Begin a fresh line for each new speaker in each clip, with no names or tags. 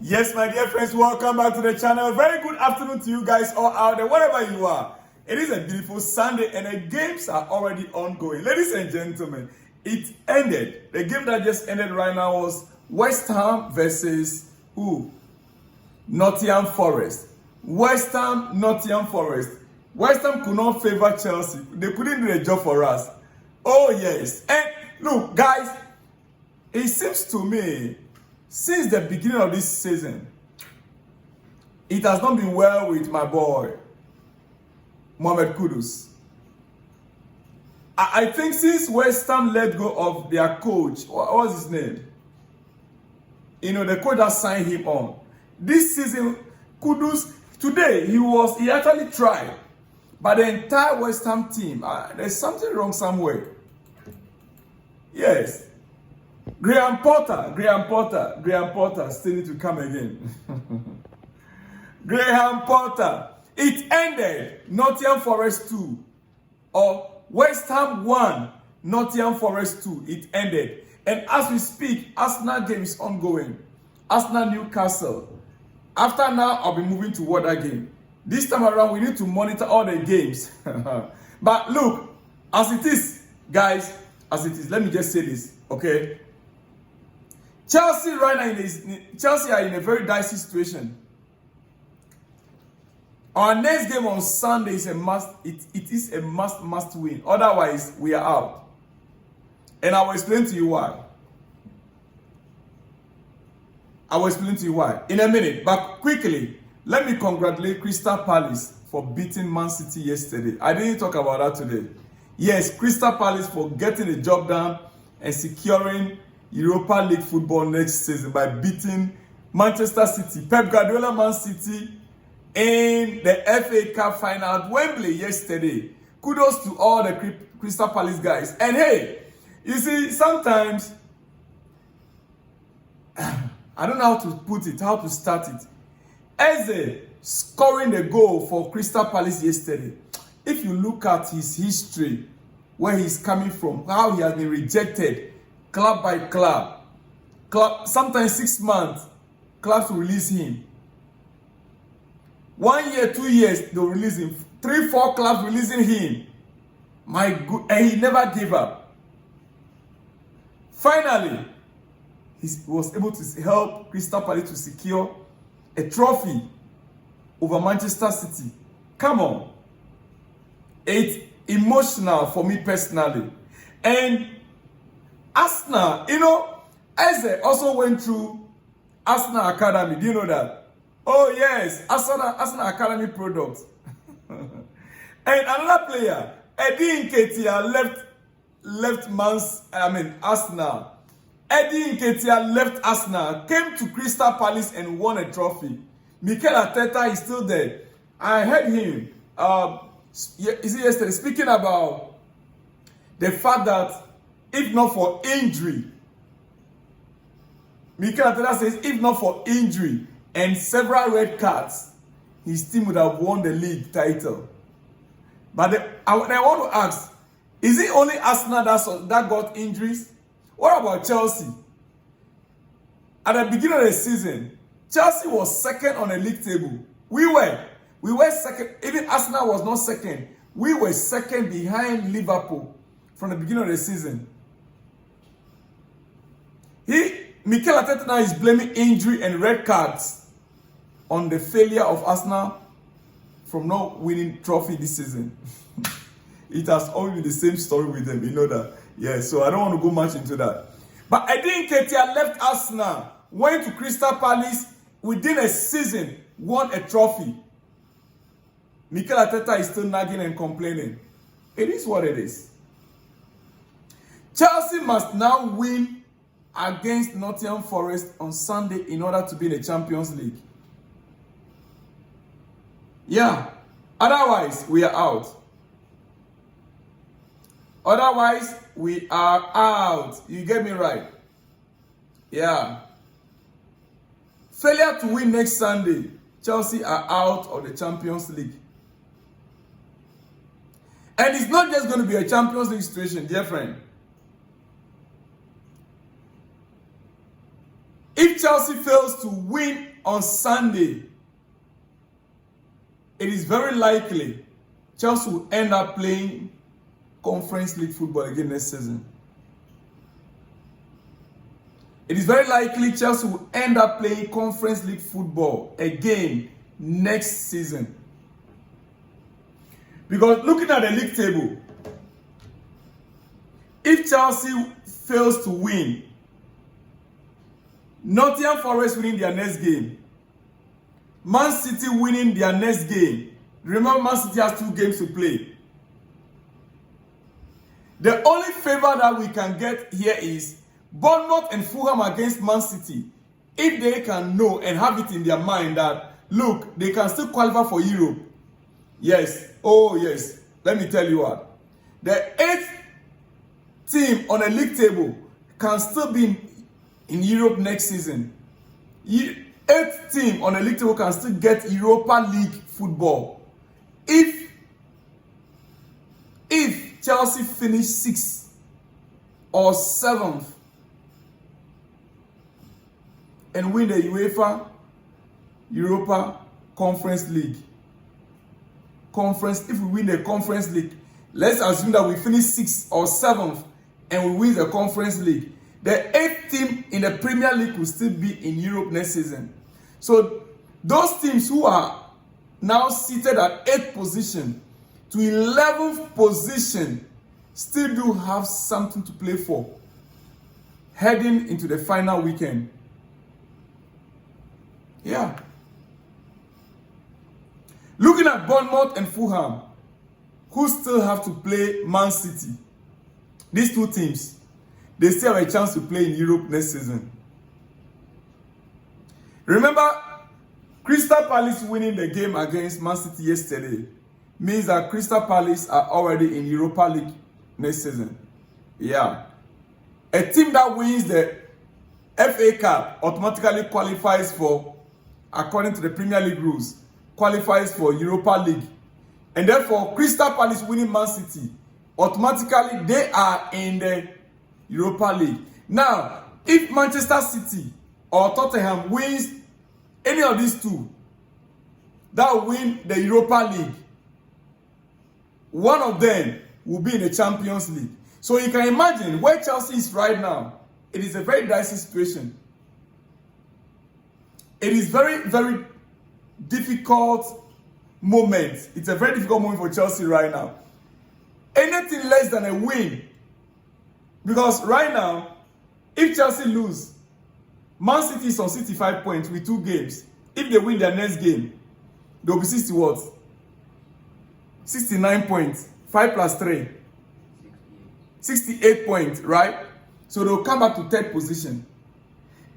Yes, my dear friends, welcome back to the channel. Very good afternoon to you guys all out there, wherever you are. It is a beautiful Sunday and the games are already ongoing. Ladies and gentlemen, it ended. The game that just ended right now was West Ham versus who? Nottingham Forest. West Ham, Nottingham Forest. West Ham could not favor Chelsea. They couldn't do the job for us. Oh, yes. And look, guys, it seems to me, since the beginning of this season, it has not been well with my boy, Mohamed Kudus. I think since West Ham let go of their coach, what was his name? You know, the coach that signed him on. This season, Kudus, today, he actually tried. But the entire West Ham team, there's something wrong somewhere. Yes. Graham Potter still need to come again. Graham Potter. It ended Nottingham Forest 2 or West Ham 1, Nottingham Forest 2. It ended. And as we speak, Arsenal game is ongoing. Arsenal Newcastle. After now, I'll be moving to what game. This time around, we need to monitor all the games. But look, as it is, guys, as it is, let me just say this, okay? Chelsea right now Chelsea are in a very dicey situation. Our next game on Sunday is a must. It is a must win. Otherwise, we are out. And I will explain to you why. In a minute. But quickly, let me congratulate Crystal Palace for beating Man City yesterday. I didn't talk about that today. Yes, Crystal Palace for getting the job done and securing Europa League football next season by beating Manchester City, Pep Guardiola Man City in the FA Cup final at Wembley yesterday. Kudos to all the Crystal Palace guys. And hey, you see, sometimes, I don't know how to put it, how to start it. Eze scoring the goal for Crystal Palace yesterday. If you look at his history, where he's coming from, how he has been rejected, club by club, sometimes 6 months, clubs will release him. 1 year, 2 years, they'll release him. 3, 4 clubs releasing him. My good, and he never gave up. Finally, he was able to help Crystal Palace to secure a trophy over Manchester City. Come on. It's emotional for me personally. And Arsenal, you know, Eze also went through Arsenal Academy. Do you know that? Oh yes, Arsenal Academy product. And another player, Eddie Nketiah left Arsenal. Eddie Nketiah left Arsenal, came to Crystal Palace and won a trophy. Mikel Arteta is still there. I heard him, yesterday, speaking about the fact that if not for injury, Mikel Arteta says, if not for injury and several red cards, his team would have won the league title. But I want to ask, is it only Arsenal that got injuries? What about Chelsea? At the beginning of the season, Chelsea was second on the league table. We were second. Even Arsenal was not second. We were second behind Liverpool from the beginning of the season. Mikel Arteta now is blaming injury and red cards on the failure of Arsenal from not winning trophy this season. It has always been the same story with them, you know that. Yeah, so I don't want to go much into that. But Eddie Nketiah left Arsenal, went to Crystal Palace, within a season, won a trophy. Mikel Arteta is still nagging and complaining. It is what it is. Chelsea must now win against Nottingham Forest on Sunday in order to be in the Champions League. Yeah. Otherwise, we are out. You get me right? Yeah. Failure to win next Sunday, Chelsea are out of the Champions League. And it's not just going to be a Champions League situation, dear friend. If Chelsea fails to win on Sunday, it is very likely Chelsea will end up playing Conference League football again next season. It is very likely Chelsea will end up playing Conference League football again next season. Because looking at the league table, if Chelsea fails to win, Nottingham Forest winning their next game, Man City winning their next game. Remember, Man City has 2 games to play. The only favor that we can get here is Bournemouth and Fulham against Man City. If they can know and have it in their mind that, look, they can still qualify for Europe. Yes. Oh, yes. Let me tell you what. The 8th team on the league table can still be in Europe next season. 8th team on the league table can still get Europa League football. If Chelsea finish 6th or 7th and win the UEFA Europa Conference League. If we win the Conference League, let's assume that we finish 6th or 7th and we win the Conference League. The 8th team in the Premier League will still be in Europe next season. So those teams who are now seated at 8th position to 11th position still do have something to play for heading into the final weekend. Yeah. Looking at Bournemouth and Fulham, who still have to play Man City, these 2 teams, they still have a chance to play in Europe next season. Remember, Crystal Palace winning the game against Man City yesterday means that Crystal Palace are already in Europa League next season. Yeah. A team that wins the FA Cup automatically qualifies for, according to the Premier League rules, qualifies for Europa League. And therefore, Crystal Palace winning Man City, automatically they are in the Europa League. Now, if Manchester City or Tottenham wins any of these 2 that win the Europa League, one of them will be in the Champions League. So you can imagine where Chelsea is right now. It is a very dicey situation. It is very, very difficult moment. It's a very difficult moment for Chelsea right now. Anything less than a win. Because right now, if Chelsea lose, Man City is on 65 points with 2 games. If they win their next game, they'll be 60 what? 69 points. 5 plus 3. 68 points, right? So they'll come back to 3rd position.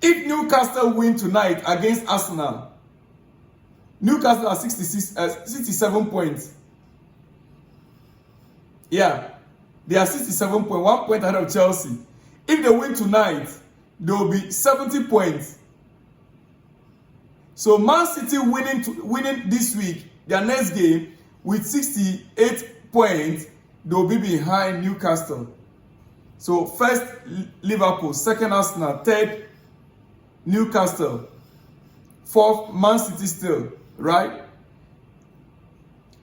If Newcastle win tonight against Arsenal, Newcastle are 67 points. Yeah. They are 67 points, 1 point ahead of Chelsea. If they win tonight, they will be 70 points. So Man City winning this week, their next game, with 68 points, they will be behind Newcastle. So 1st Liverpool, 2nd Arsenal, 3rd Newcastle, 4th Man City still, right?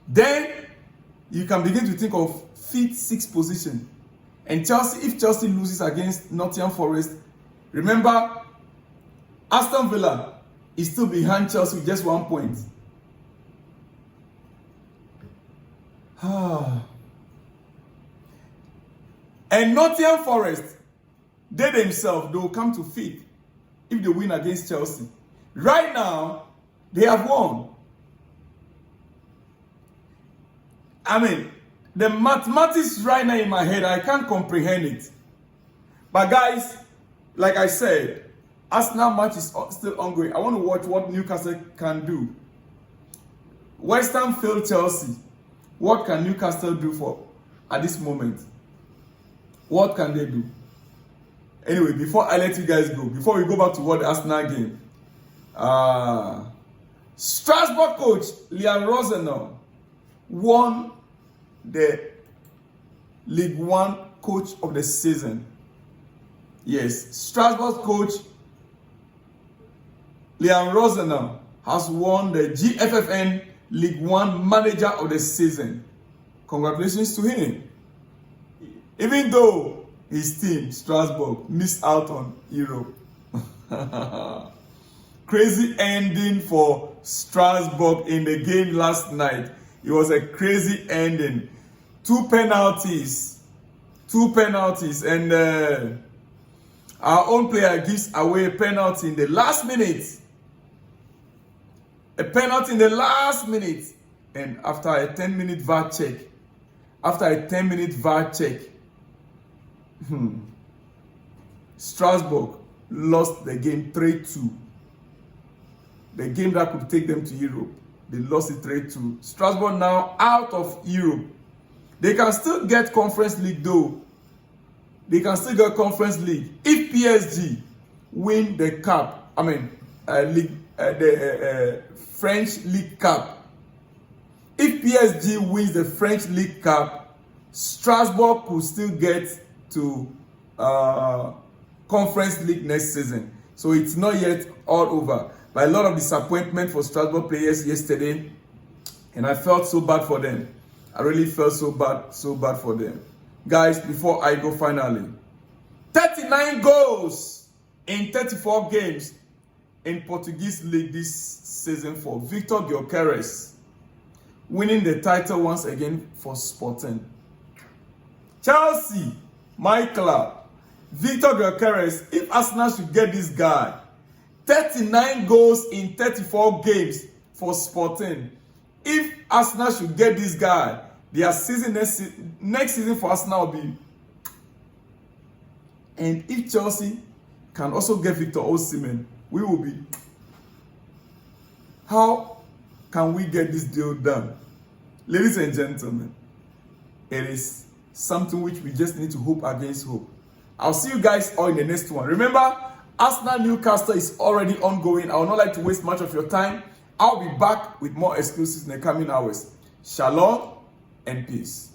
Then you can begin to think of 5th, 6th position. And Chelsea, if Chelsea loses against Nottingham Forest, remember, Aston Villa is still behind Chelsea with just 1 point. And Nottingham Forest, they themselves, they will come to 5th if they win against Chelsea. Right now, they have won. I mean, the mathematics right now in my head, I can't comprehend it. But guys, like I said, Arsenal match is still ongoing. I want to watch what Newcastle can do. West Ham failed Chelsea. What can Newcastle do for at this moment? What can they do? Anyway, before I let you guys go, before we go back to what the Arsenal game, Strasbourg coach Liam Rosenau won the League One Coach of the Season. Yes, Strasbourg coach Liam Rosenthal has won the GFFN League One Manager of the Season. Congratulations to him. Even though his team, Strasbourg, missed out on Europe. Crazy ending for Strasbourg in the game last night. It was a crazy ending. Two penalties. And our own player gives away a penalty in the last minute. A penalty in the last minute. And after a 10-minute VAR check, Strasbourg lost the game 3-2. The game that could take them to Europe. They lost it 3-2. Strasbourg now out of Europe. They can still get Conference League though. They can still get Conference League if PSG win the cup. I mean, the French League Cup. If PSG wins the French League Cup, Strasbourg could still get to Conference League next season. So it's not yet all over. But a lot of disappointment for Strasbourg players yesterday, and I felt so bad for them. I really felt so bad for them. Guys, before I go finally, 39 goals in 34 games in Portuguese League this season for Victor Gyökeres, winning the title once again for Sporting. Chelsea, my club, Victor Gyökeres, if Arsenal should get this guy, 39 goals in 34 games for Sporting. If Arsenal should get this guy, their season next season for Arsenal will be. And if Chelsea can also get Victor Osimhen, we will be. How can we get this deal done? Ladies and gentlemen, it is something which we just need to hope against hope. I'll see you guys all in the next one. Remember, Arsenal Newcastle is already ongoing. I would not like to waste much of your time. I'll be back with more exclusives in the coming hours. Shalom and peace.